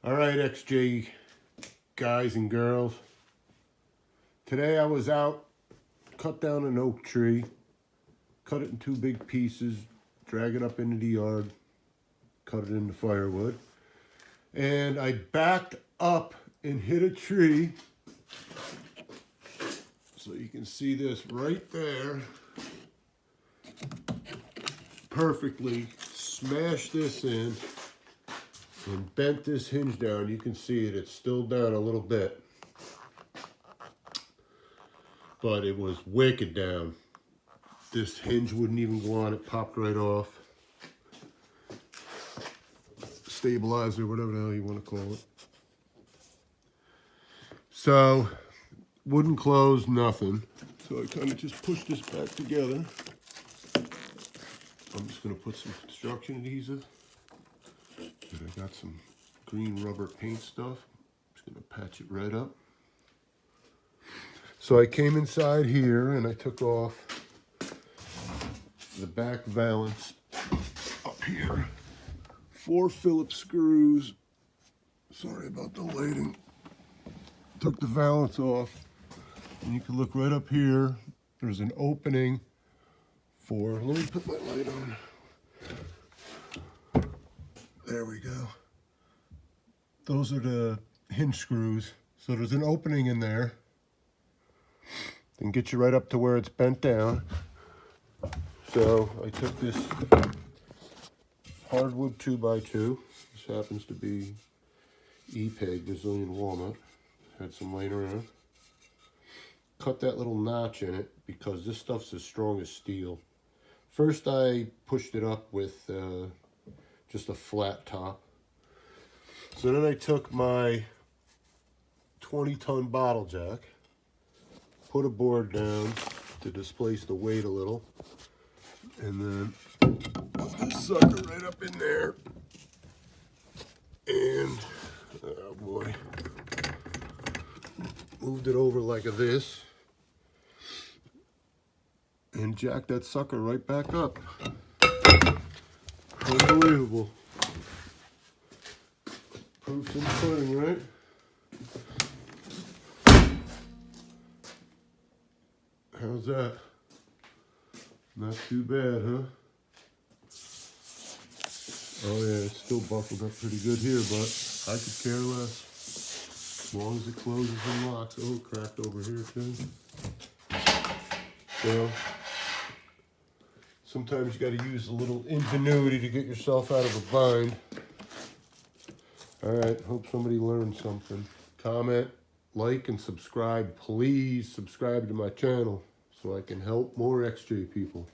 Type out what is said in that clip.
All right, XJ guys and girls. Today I was out, cut down an oak tree, cut it in two big pieces, drag it up into the yard, cut it into firewood. And I backed up and hit a tree. So you can see this right there. Perfectly smashed this in and bent this hinge down. You can see it, it's still down a little bit. But it was wicked down. This hinge wouldn't even go on, it popped right off. Stabilizer, whatever the hell you want to call it. So, wouldn't close, nothing. So I kind of just pushed this back together. I'm just going to put some construction adhesive. And I got some green rubber paint stuff. I'm just going to patch it right up. So I came inside here and I took off the back valance up here. 4 Phillips screws. Sorry about the lighting. Took the valance off. And you can look right up here. There's an opening for, let me put my light on. There we go. Those are the hinge screws. So there's an opening in there. Then get you right up to where it's bent down. So I took this hardwood 2x2. This happens to be E-peg, Brazilian walnut. Had some laying around. Cut that little notch in it because this stuff's as strong as steel. First I pushed it up with just a flat top. So then I took my 20-ton bottle jack, put a board down to displace the weight a little, and then put this sucker right up in there. And, oh boy, moved it over like this, and jacked that sucker right back up. Unbelievable. Proof's in the pudding, right? How's that? Not too bad, huh? Oh yeah, it's still buckled up pretty good here, but I could care less. As long as it closes and locks. Oh, it cracked over here too. So, sometimes you gotta use a little ingenuity to get yourself out of a bind. Alright, hope somebody learned something. Comment, like, and subscribe. Please subscribe to my channel so I can help more XJ people.